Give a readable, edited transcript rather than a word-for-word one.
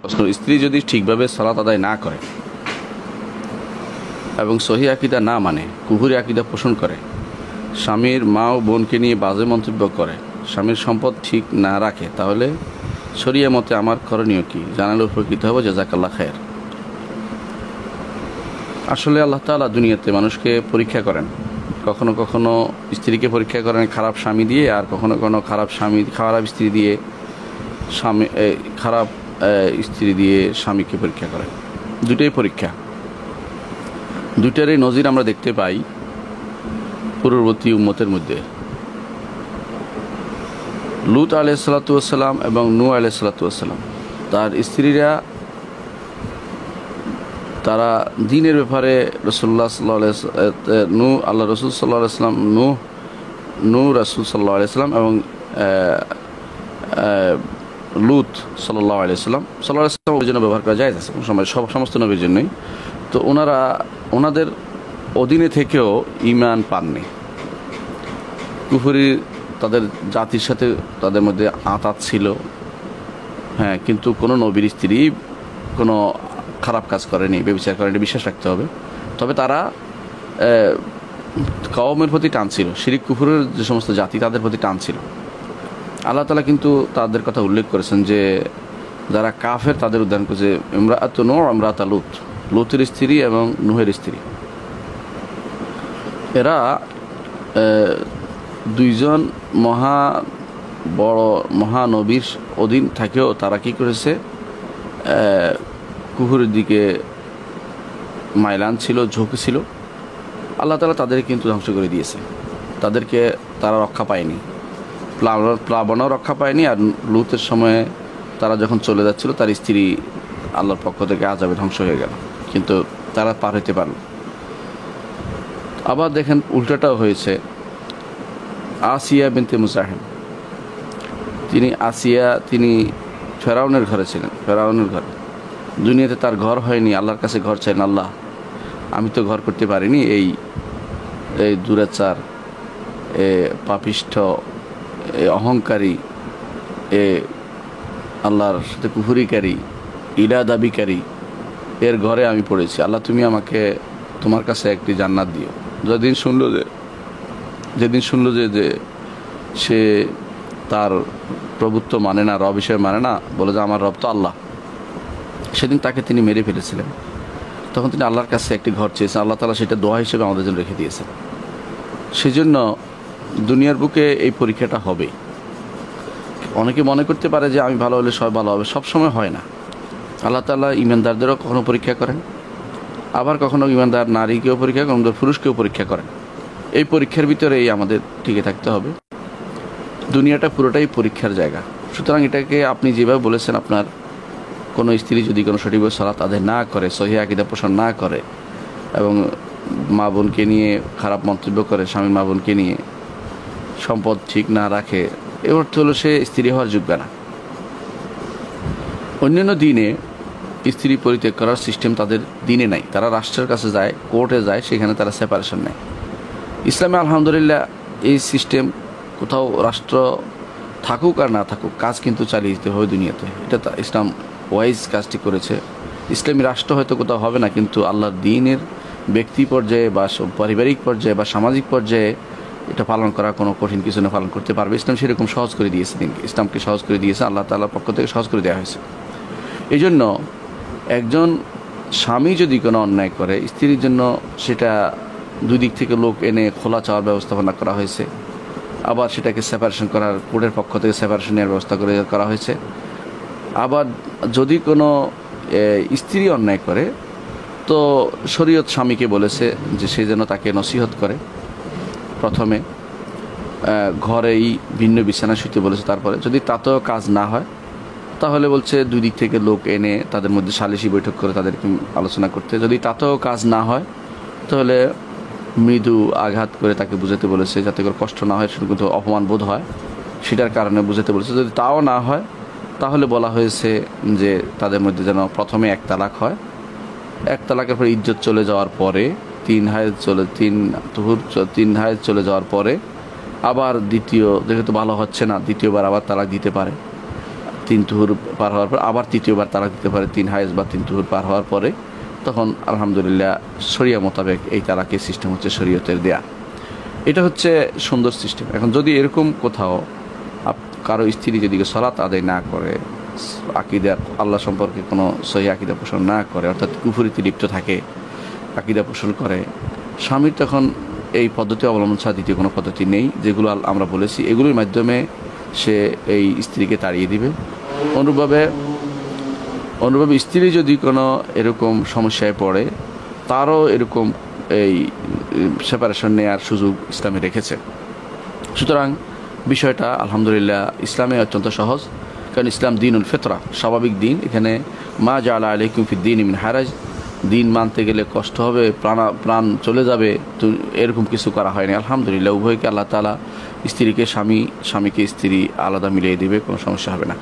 প্রশ্ন, স্ত্রী যদি ঠিকভাবে সালাত আদায় না করে এবং সহি আকীদা না মানে, কুফরি আকীদা পোষণ করে, স্বামীর মা ও বোনকে নিয়ে বাজে মন্তব্য করে, স্বামীর সম্পদ ঠিক না রাখে, তাহলে শরিয়া মতে আমার করণীয় কি? জানালে উপকৃত হবো। জাযাকাল্লাহ খায়ের। আসলে আল্লাহ তাআলা দুনিয়াতে মানুষকে পরীক্ষা করেন। কখনো কখনো স্ত্রীকে পরীক্ষা করেন খারাপ স্বামী দিয়ে, আর কখনো কখনো খারাপ স্ত্রী দিয়ে খারাপ স্ত্রী দিয়ে স্বামীকে পরীক্ষা করেন। দুটোই পরীক্ষা, দুইটারই নজির আমরা দেখতে পাই পূর্ববর্তী উম্মতের মধ্যে। লূত আলাইহিস সালাতু ওয়াস সালাম এবং নূহ আলাইহিস সালাতু ওয়াস সালাম, তার স্ত্রীরা তারা দ্বীনের ব্যাপারে রাসূলুল্লাহ সাল্লাল্লাহু আলাইহি ওয়াসাল্লাম, আল্লাহ রাসূল সাল্লাল্লাহু আলাইহি ওয়াসাল্লাম, নূহ রাসূল সাল্লাল্লাহু আলাইহি ওয়াসাল্লাম এবং লূত সাল্লাল্লাহু আলাইহি ওয়াসাল্লাম জন্য ব্যবহার করা যায় আছে সময় সমস্ত নবীর জন্যই। তো ওনাদের অধীনে থেকেও ঈমান পাননি। কুফরি তাদের জাতির সাথে তাদের মধ্যে আঁতাত ছিল, হ্যাঁ, কিন্তু কোনো নবীর স্ত্রী কোনো খারাপ কাজ করেনি, ব্যভিচার করেনি, বিশ্বাস রাখতে হবে। তবে তারা কওমের প্রতি টান ছিল, শিরিক কুফরের যে সমস্ত জাতি তাদের প্রতি টান ছিল। আল্লাহ তাআলা কিন্তু তাদের কথা উল্লেখ করেছেন যে যারা কাফের তাদের উদাহরণ করেছে ইমরাআতু নূহ ইমরাআতু লূত, লূতের স্ত্রী এবং নূহের স্ত্রী। এরা দুইজন মহানবীর অধীন থাকেও তারা কি করেছে, কুফরের দিকে মাইলান ছিল, ঝোঁক ছিল। আল্লাহ তাআলা তাদের কিন্তু ধ্বংস করে দিয়েছে। তারা রক্ষা পায়নি, প্লাবনও রক্ষা পায়নি। আর লূতের সময়ে তারা যখন চলে যাচ্ছিল তার স্ত্রী আল্লাহর পক্ষ থেকে আযাবে ধ্বংস হয়ে গেল, কিন্তু তারা পার হইতে পারল। আবার দেখেন উল্টাটাও হয়েছে। আসিয়া বিনতে মুজাহিম, তিনি ফেরাউনের ঘরে ছিলেন, ফেরাউনের ঘরে। দুনিয়াতে তার ঘর হয়নি, আল্লাহর কাছে ঘর চাইলেন, আল্লাহ আমি তো ঘর করতে পারিনি, এই দুরাচার, পাপিষ্ঠ, অহংকারী, আল্লাহর সাথে কুফরিকারী, ইলা দাবিকারী এর ঘরে আমি পড়েছি। আল্লাহ তুমি আমাকে তোমার কাছে একটি জান্নাত দিও। যেদিন শুনলো যে সে তার প্রভুত্ব মানে না, রব হিসেবে মানে না, বলে যে আমার রব তো আল্লাহ, সেদিন তাকে তিনি মেরে ফেলেছিলেন। তখন তিনি আল্লাহর কাছে একটি ঘর চেয়েছেন, আল্লাহ তাআলা সেটা দোয়া হিসেবে আমাদের জন্য রেখে দিয়েছেন। সেজন্য দুনিয়ার বুকে এই পরীক্ষাটা হবে। অনেকে মনে করতে পারে যে আমি ভালো হলে সব ভালো হবে, সবসময় হয় না। আল্লাহ তাআলা ঈমানদারদেরও কখনো পরীক্ষা করেন, আবার কখনো ঈমানদার নারীকেও পরীক্ষা করেন, পুরুষকেও পরীক্ষা করেন। এই পরীক্ষার ভিতরেই আমাদের টিকে থাকতে হবে। দুনিয়াটা পুরোটাই পরীক্ষার জায়গা। সুতরাং এটাকে আপনি যেভাবে বলেছেন, আপনার কোনো স্ত্রী যদি কোনো সঠিকভাবে সালাত আদায় না করে, সহিহ আকীদা পোষণ না করে এবং মা বোনকে নিয়ে খারাপ মন্তব্য করে, স্বামীর মা বোনকে নিয়ে সম্পদ ঠিক না রাখে, এর অর্থ হলো সে স্ত্রী হওয়ার যোগ্য না। অন্যান্য দিনে স্ত্রী পরিত্যাগ করার সিস্টেম তাদের দিনে নাই। তারা রাষ্ট্রের কাছে যায়, কোর্টে যায়, সেখানে তারা সেপারেশন নেয়। ইসলামে আলহামদুলিল্লাহ এই সিস্টেম, কোথাও রাষ্ট্র থাকুক আর না থাকুক, কাজ কিন্তু চালিয়ে যেতে হবে দুনিয়াতে। এটা ইসলাম ওয়াইজ কাজটি করেছে। ইসলামী রাষ্ট্র হয়তো কোথাও হবে না, কিন্তু আল্লাহর দ্বীনের ব্যক্তি পর্যায়ে বা পারিবারিক পর্যায়ে বা সামাজিক পর্যায়ে এটা পালন করা কোনো কঠিন কিছু না, পালন করতে পারবে। ইসলাম সেরকম সহজ করে দিয়েছে, ইসলামকে সহজ করে দিয়েছে, আল্লাহ তাআলার পক্ষ থেকে সহজ করে দেওয়া হয়েছে। এই জন্য একজন স্বামী যদি কোনো অন্যায় করে, স্ত্রীর জন্য সেটা দুই দিক থেকে লোক এনে খোলা চাওয়ার ব্যবস্থাপনা করা হয়েছে। আবার সেটাকে সেপারেশন করার, কোর্টের পক্ষ থেকে সেপারেশন নেওয়ার ব্যবস্থা করা হয়েছে। আবার যদি কোনো স্ত্রী অন্যায় করে, তো শরীয়ত স্বামীকে বলেছে যে সে যেন তাকে নসিহত করে। প্রথমে ঘরেই ভিন্ন বিছানা শুতে বলেছে, তারপরে যদি তাতেও কাজ না হয় তাহলে বলছে দুই দিক থেকে লোক এনে তাদের মধ্যে সালিশি বৈঠক করে তাদেরকে আলোচনা করতে। যদি তাতেও কাজ না হয় তাহলে মৃদু আঘাত করে তাকে বুঝাতে বলেছে, যাতে করে কষ্ট না হয়, সেটা অপমান বোধ হয়, সেটার কারণে বুঝাতে বলেছে। যদি তাও না হয় তাহলে বলা হয়েছে যে তাদের মধ্যে যেন প্রথমে এক তালাক হয়, এক তালাকের পরে ইজ্জত চলে যাওয়ার পরে, তিন হায়েজ চলে যাওয়ার পরে আবার যেহেতু ভালো হচ্ছে না, দ্বিতীয়বার আবার তালাক দিতে পারে। 3 তুহুর পার হওয়ার পর আবার তৃতীয়বার তালাক দিতে পারে 3 হায়েজ বা 3 তুহুর পার হওয়ার পরে, তখন আলহামদুলিল্লাহ শরিয়া মোতাবেক এই তালাকের সিস্টেম হচ্ছে শরীয়তের দেয়া। এটা হচ্ছে সুন্দর সিস্টেম। এখন যদি এরকম কোথাও কারো স্ত্রী যদি সালাত আদায় না করে, আকীদা আল্লাহ সম্পর্কে কোনো সহি আকীদা পোষণ না করে, অর্থাৎ কুফরিতে লিপ্ত থাকে, আকীদা পোষণ করে, স্বামীর তখন এই পদ্ধতি অবলম্বন ছাড়া দ্বিতীয় কোনো পদ্ধতি নেই, যেগুলো আমরা বলেছি এগুলোর মাধ্যমে সে এই স্ত্রীকে তাড়িয়ে দিবে। অনুরূপভাবে স্ত্রী যদি কোনো এরকম সমস্যায় পড়ে, তারও এরকম এই সেপারেশন নেওয়ার সুযোগ ইসলামে রেখেছে। সুতরাং বিষয়টা আলহামদুলিল্লাহ ইসলামে অত্যন্ত সহজ, কারণ ইসলাম দীনুল ফিতরা, স্বাভাবিক দিন। এখানে মা জাআলা আলাইকুম ফিদ-দীন মিন হারাজ, দিন মানতে গেলে কষ্ট হবে, প্রাণ চলে যাবে, তো এরকম কিছু করা হয়নি। আলহামদুলিল্লাহ উভয়কে আল্লাহ তাআলা, স্ত্রীকে স্বামী, স্বামীকে স্ত্রী আলাদা মিলিয়ে দিবে, কোনো সমস্যা হবে না।